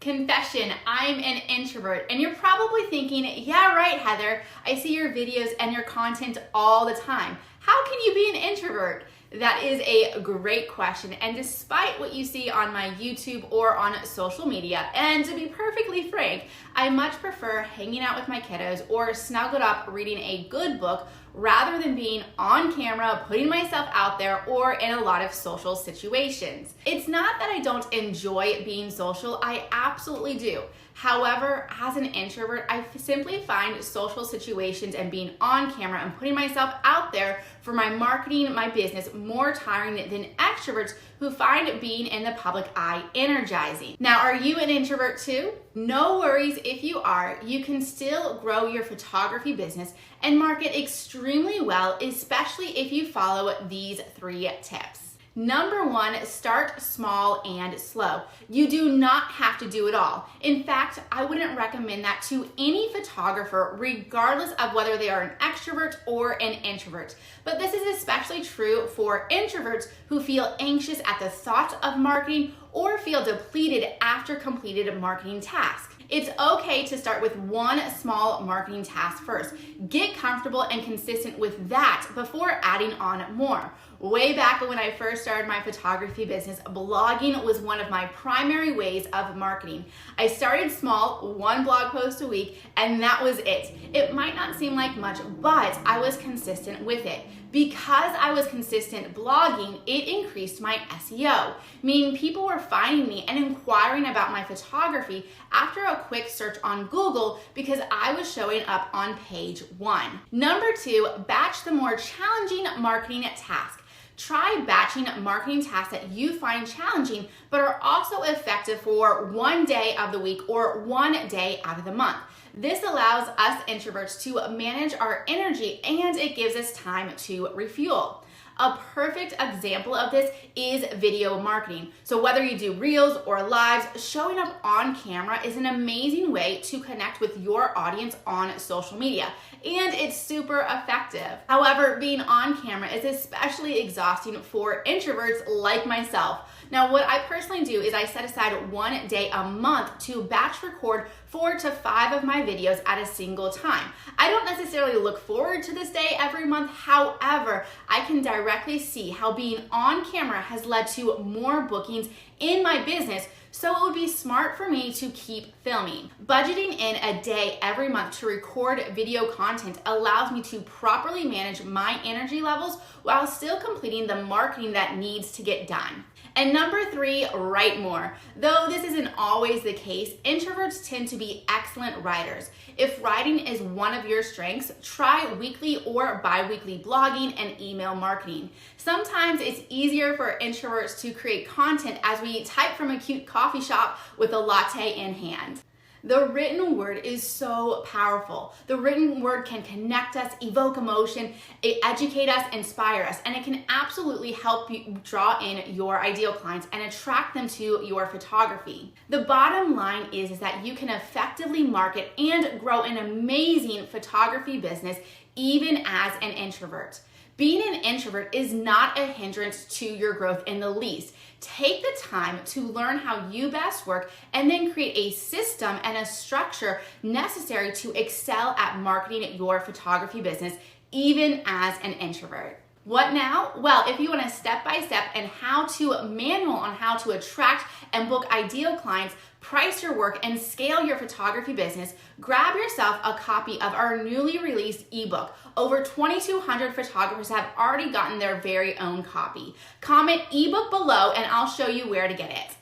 Confession, I'm an introvert, and you're probably thinking, yeah, right, Heather, I see your videos and your content all the time. How can you be an introvert? That is a great question, and despite what you see on my YouTube or on social media, and to be perfectly frank, I much prefer hanging out with my kiddos or snuggled up reading a good book rather than being on camera, putting myself out there, or in a lot of social situations. It's not that I don't enjoy being social, I absolutely do. However, as an introvert, I simply find social situations and being on camera and putting myself out there for my marketing, my business, more tiring than extroverts who find being in the public eye energizing. Now, are you an introvert too? No worries if you are. You can still grow your photography business and market extremely well, especially if you follow these 3 tips. Number 1, start small and slow. You do not have to do it all. In fact, I wouldn't recommend that to any photographer, regardless of whether they are an extrovert or an introvert. But this is especially true for introverts who feel anxious at the thought of marketing or feel depleted after completed marketing tasks. It's okay to start with one small marketing task first. Get comfortable and consistent with that before adding on more. Way back when I first started my photography business, blogging was one of my primary ways of marketing. I started small, 1 blog post a week, and that was it. It might not seem like much, but I was consistent with it. Because I was consistent blogging, it increased my SEO, meaning people were finding me and inquiring about my photography after a quick search on Google because I was showing up on page 1. Number 2, batch the more challenging marketing task. Try batching marketing tasks that you find challenging but are also effective for 1 day of the week or 1 day out of the month. This allows us introverts to manage our energy and it gives us time to refuel. A perfect example of this is video marketing. So whether you do reels or lives, showing up on camera is an amazing way to connect with your audience on social media, and it's super effective. However, being on camera is especially exhausting for introverts like myself. Now, what I personally do is I set aside 1 day a month to batch record 4 to 5 of my videos at a single time. I don't necessarily look forward to this day every month. However, I can directly see how being on camera has led to more bookings in my business, so it would be smart for me to keep filming. Budgeting in a day every month to record video content allows me to properly manage my energy levels while still completing the marketing that needs to get done. And number 3, write more. Though this isn't always the case, introverts tend to be excellent writers. If writing is one of your strengths, try weekly or bi-weekly blogging and email marketing. Sometimes it's easier for introverts to create content as we type from a cute coffee shop with a latte in hand. The written word is so powerful. The written word can connect us, evoke emotion, educate us, inspire us, and it can absolutely help you draw in your ideal clients and attract them to your photography. The bottom line is that you can effectively market and grow an amazing photography business even as an introvert. Being an introvert is not a hindrance to your growth in the least. Take the time to learn how you best work and then create a system and a structure necessary to excel at marketing your photography business, even as an introvert. What now? Well, if you want a step-by-step and manual on how to attract and book ideal clients, price your work, and scale your photography business, grab yourself a copy of our newly released ebook. Over 2,200 photographers have already gotten their very own copy. Comment ebook below and I'll show you where to get it.